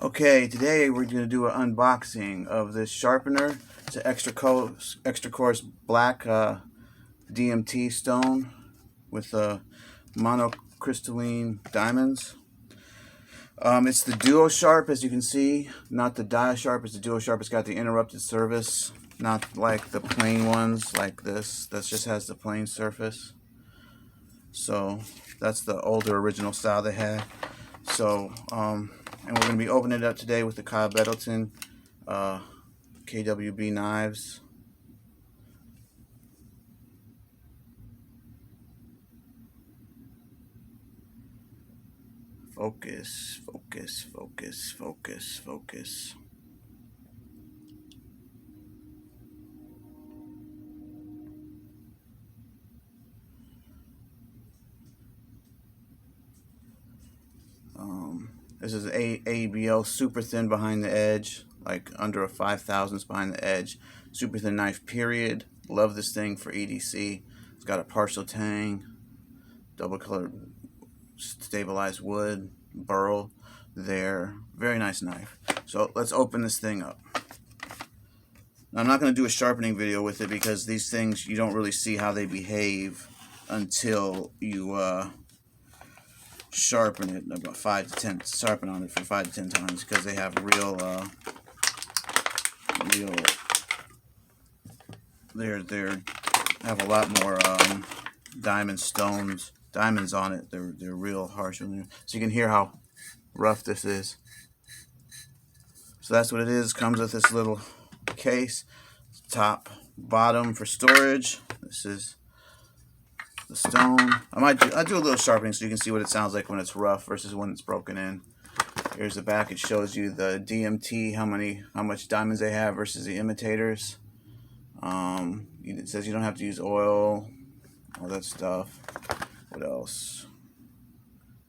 Okay, today we're going to do an unboxing of this sharpener. It's an X-Coarse Black DMT stone with monocrystalline diamonds. It's the DuoSharp, as you can see, not the DuoSharp. It's the DuoSharp. It's got the interrupted surface, not like the plain ones like this. That just has the plain surface. So that's the older original style they had. So, and we're going to be opening it up today with the Kyle Bettleton KWB knives. Focus, focus, focus, focus, focus. This is ABL, super thin behind the edge, like under a 5/1000 behind the edge. Super thin knife, period. Love this thing for EDC. It's got a partial tang, double colored stabilized wood, burl there. Very nice knife. So let's open this thing up. Now, I'm not going to do a sharpening video with it because these things, you don't really see how they behave until you sharpen it about 5 to 10, sharpen on it for 5 to 10 times, because they have they have a lot more diamonds on it. They're real harsh. So you can hear how rough this is. So that's what it is. Comes with this little case, top, bottom for storage. This is the stone. I do a little sharpening so you can see what it sounds like when it's rough versus when it's broken in. Here's the back. It shows you the DMT, how much diamonds they have versus the imitators. It says you don't have to use oil, all that stuff. What else?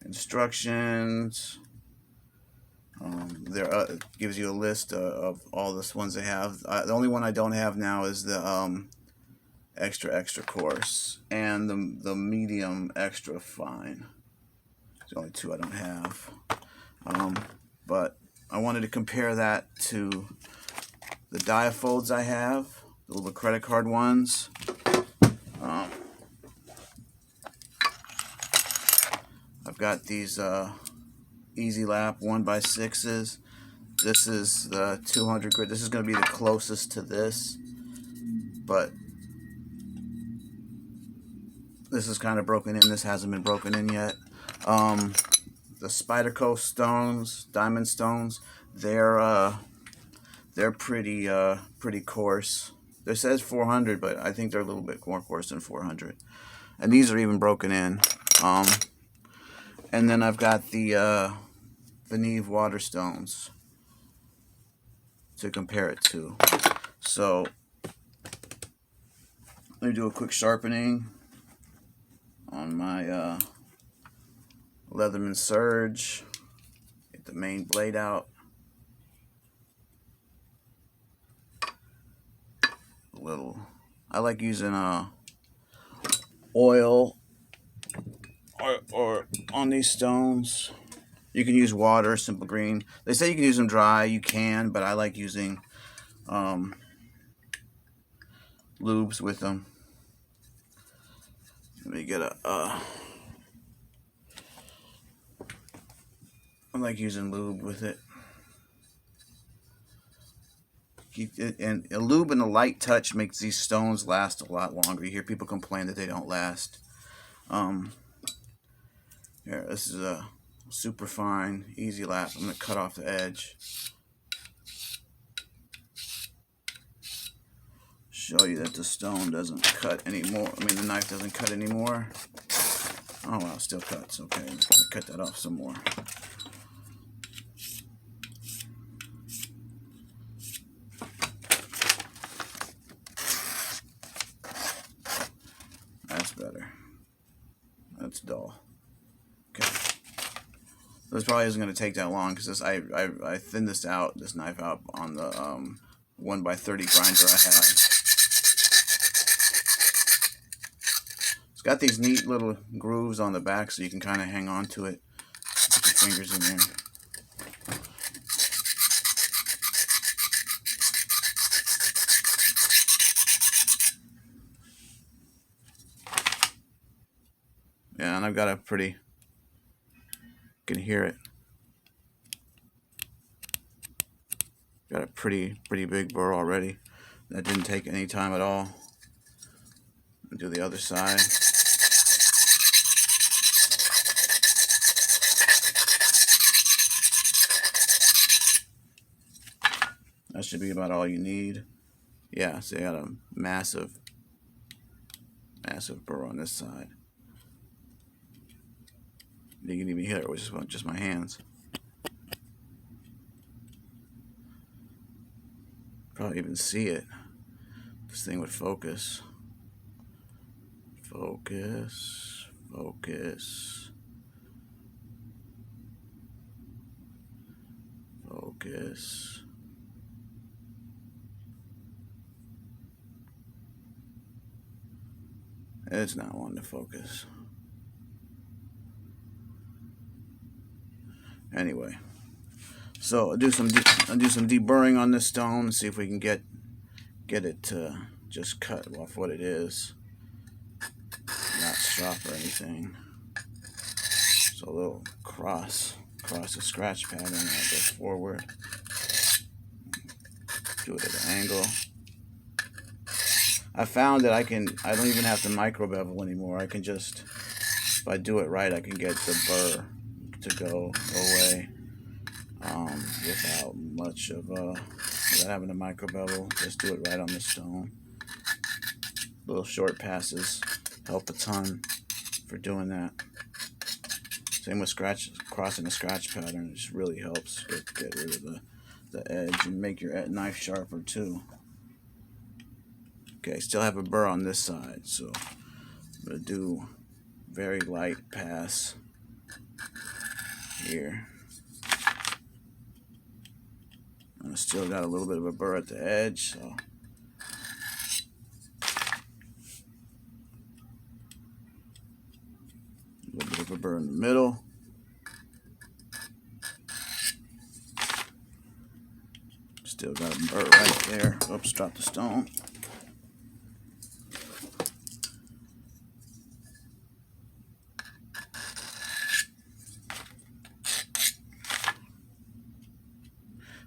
Instructions. It gives you a list of all the ones they have. The only one I don't have now is the extra coarse and the medium extra fine. There's the only two I don't have. But I wanted to compare that to the diafolds I have, the little credit card ones. I've got these Easy Lap 1x6s. This is the 200 grit. This is going to be the closest to this, but this is kind of broken in. This hasn't been broken in yet. The Spider Coast stones, diamond stones, they're pretty coarse. It says 400, but I think they're a little bit more coarse than 400. And these are even broken in. And then I've got the Neve water stones to compare it to. So let me do a quick sharpening on my Leatherman Surge. Get the main blade out. I like using oil or on these stones. You can use water, simple green. They say you can use them dry. You can, but I like using lubes with them. Let me get I like using lube with it. And a lube and a light touch makes these stones last a lot longer. You hear people complain that they don't last. Here, this is a super fine, easy lap. I'm going to cut off the edge. Show you that the stone doesn't cut anymore. I mean, the knife doesn't cut anymore. Oh, well, it still cuts. Okay, I'm going to cut that off some more. That's better. That's dull. Okay. This probably isn't going to take that long because I thinned this knife out on the 1x30 grinder I have. It's got these neat little grooves on the back so you can kind of hang on to it. Put your fingers in there. Yeah, and I've got a pretty, you can hear it. Got a pretty big burr already. That didn't take any time at all. Do the other side. That should be about all you need. Yeah, so you got a massive burr on this side. You can even hear it with just my hands. Probably even see it. This thing would focus. Focus. Focus. Focus. It's not wanting to focus. Anyway, so I'll do some deburring on this stone and see if we can get it to just cut off what it is, not sharp or anything. So a little across the scratch pattern. I'll go forward, do it at an angle. I found that I don't even have to micro bevel anymore. I can just, if I do it right, I can get the burr to go away without much of without having to micro bevel. Just do it right on the stone. Little short passes help a ton for doing that. Same with crossing the scratch pattern. It just really helps get rid of the edge and make your knife sharper too. Okay, still have a burr on this side, so I'm going to do very light pass here. I still got a little bit of a burr at the edge, so a little bit of a burr in the middle. Still got a burr right there. Oops, dropped the stone.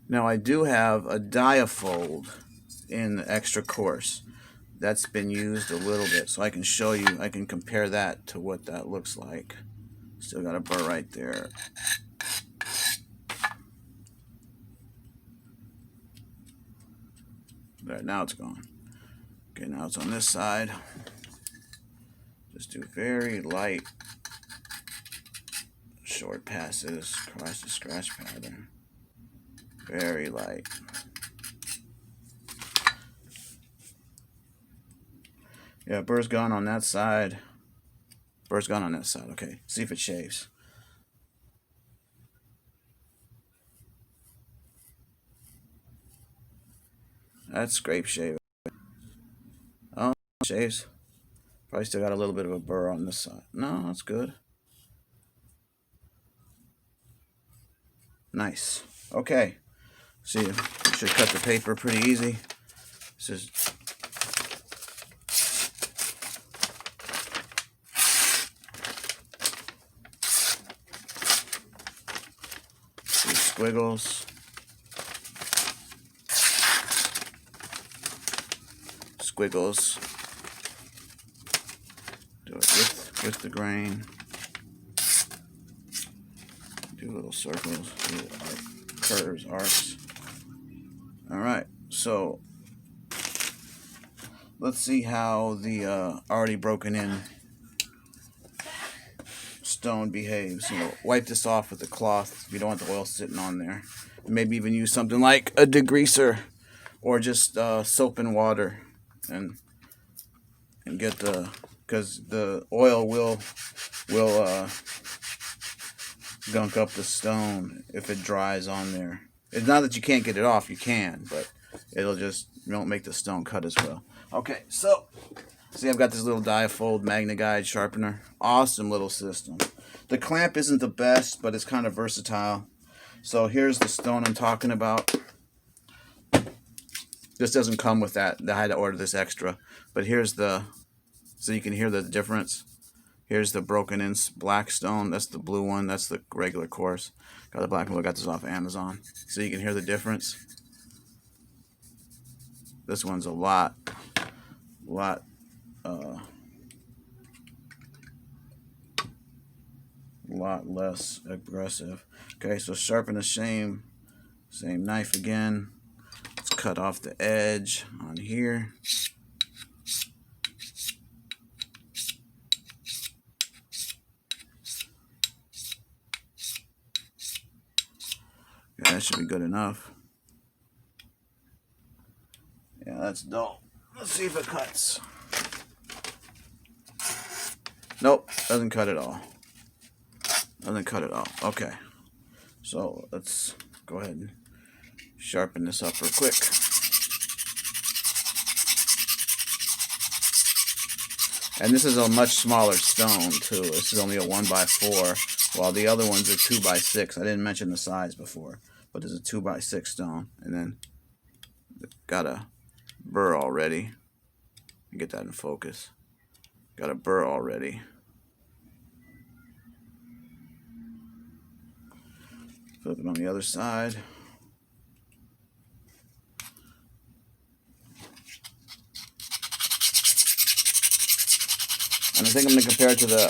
Now I do have a diafold in the X-Coarse. That's been used a little bit, so I can show you, I can compare that to what that looks like. Still got a burr right there. There, now it's gone. Okay, now it's on this side. Just do very light, short passes across the scratch pattern. Very light. Yeah, burr's gone on that side. Burr's gone on that side. Okay, see if it shaves. That's scrape shave. Oh, shaves. Probably still got a little bit of a burr on this side. No, that's good. Nice. Okay. See, you should cut the paper pretty easy. This is squiggles. Squiggles. Do it with the grain. Do little circles, do like curves, arcs. All right, so let's see how the already broken in stone behaves. You know, wipe this off with a cloth if you don't want the oil sitting on there. Maybe even use something like a degreaser or just soap and water and get the, because the oil will gunk up the stone if it dries on there. It's not that you can't get it off, you can, but it'll just, you won't make the stone cut as well. Okay, so see, I've got this little diafold Magna Guide sharpener. Awesome little system. The clamp isn't the best, but it's kind of versatile. So here's the stone I'm talking about. This doesn't come with that. I had to order this extra. But here's the, so you can hear the difference. Here's the broken in black stone. That's the blue one. That's the regular coarse. Got the black one. I got this off Amazon. So you can hear the difference. This one's a lot less aggressive. Okay, so sharpen the same knife again. Let's cut off the edge on here. Yeah, that should be good enough. Yeah, that's dull. Let's see if it cuts. Nope, doesn't cut at all. Doesn't cut at all. Okay, so let's go ahead and sharpen this up real quick. And this is a much smaller stone too. This is only a 1x4, while the other ones are 2x6. I didn't mention the size before, but it's a 2x6 stone. And then got a burr already. Get that in focus. Got a burr already. Flip it on the other side. And I think I'm going to compare it to the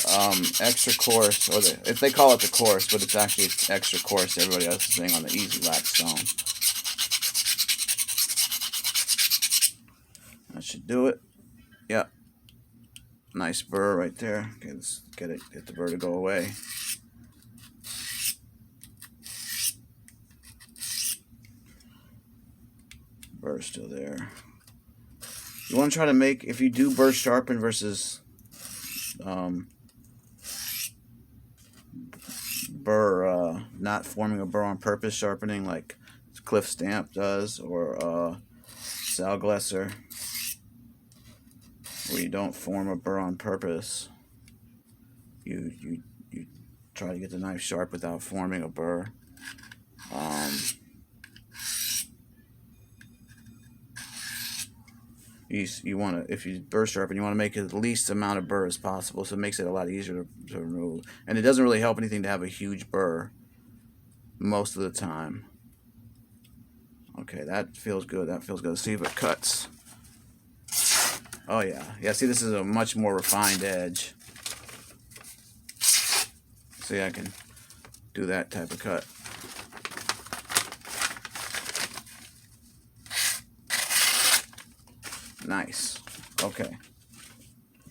extra coarse, or if they call it the coarse, but it's actually extra coarse. Everybody else is saying on the Easy Lap stone. That should do it. Yep. Nice burr right there. Okay, let's get the burr to go away. Burr still there. You want to try to make, if you do burr sharpen versus burr not forming a burr on purpose sharpening like Cliff Stamp does, or Sal Glesser, where you don't form a burr on purpose. You try to get the knife sharp without forming a burr. You want to, if you burr sharpen, you want to make it the least amount of burr as possible, so it makes it a lot easier to remove. And it doesn't really help anything to have a huge burr most of the time. Okay, that feels good. That feels good. Let's see if it cuts. Oh yeah, yeah. See, this is a much more refined edge. See, I can do that type of cut. Nice. Okay.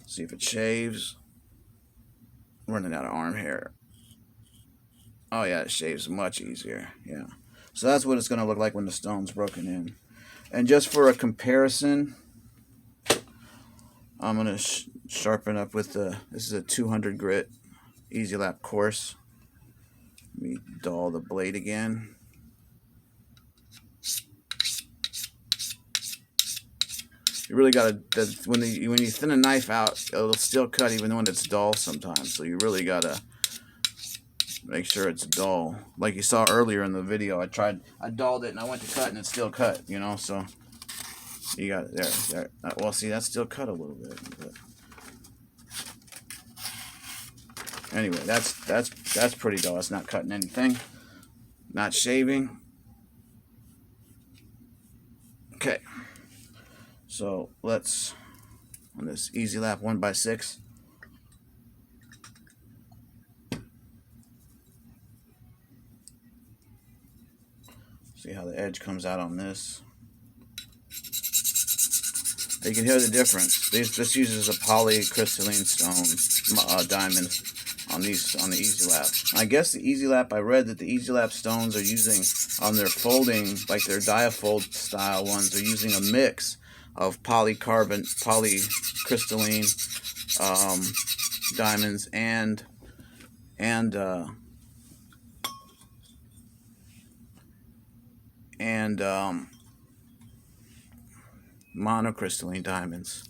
See if it shaves. I'm running out of arm hair. Oh yeah, it shaves much easier. Yeah. So that's what it's going to look like when the stone's broken in. And just for a comparison, I'm going to sharpen up with this is a 200 grit Easy Lap coarse. Let me dull the blade again. You really got to, when you thin a knife out, it'll still cut even when it's dull sometimes. So you really got to make sure it's dull. Like you saw earlier in the video, I dulled it and I went to cut and it still cut, you know. So you got it there. Well, see, that's still cut a little bit. But anyway, that's pretty dull. It's not cutting anything, not shaving. Okay. So let's, on this Easy Lap 1x6, see how the edge comes out on this. You can hear the difference. This uses a polycrystalline stone diamond on the Easy Lap. I guess the Easy Lap, I read that the Easy Lap stones are using on their folding, like their diafold style ones, are using a mix of polycrystalline diamonds and monocrystalline diamonds,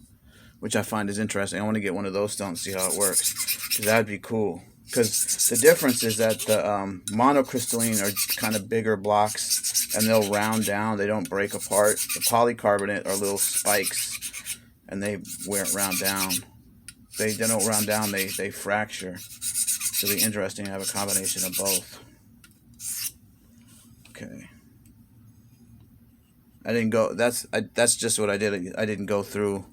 which I find is interesting. I want to get one of those stones, see how it works, because that'd be cool. Because the difference is that the monocrystalline are kind of bigger blocks and they'll round down, they don't break apart. The polycarbonate are little spikes and they wear it round down. they don't round down, they fracture. So it'll be interesting to have a combination of both. Okay. I didn't go, that's just what I did. I didn't go through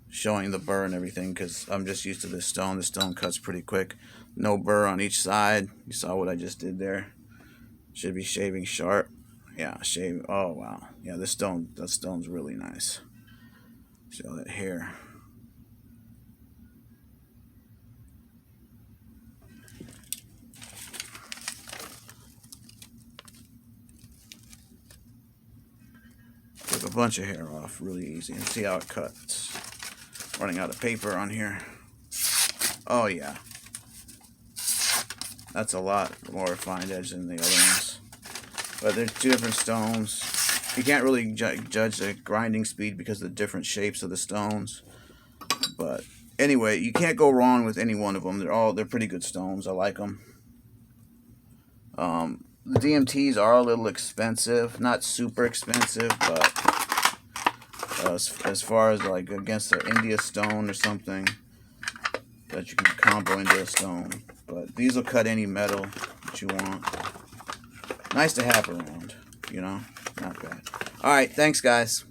showing the burr and everything because I'm just used to this stone. The stone cuts pretty quick. No burr on each side. You saw what I just did there. Should be shaving sharp. Yeah, shave. Oh wow. Yeah, that stone's really nice. Show that hair. Took a bunch of hair off, really easy. And see how it cuts. Running out of paper on here. Oh yeah. That's a lot more refined edge than the other ones. But there's two different stones. You can't really judge the grinding speed because of the different shapes of the stones. But anyway, you can't go wrong with any one of them. They're pretty good stones. I like them. The DMTs are a little expensive, not super expensive, but as far as like against the India stone or something that you can combo into a stone. But these will cut any metal that you want. Nice to have around, you know, not bad. All right, thanks guys.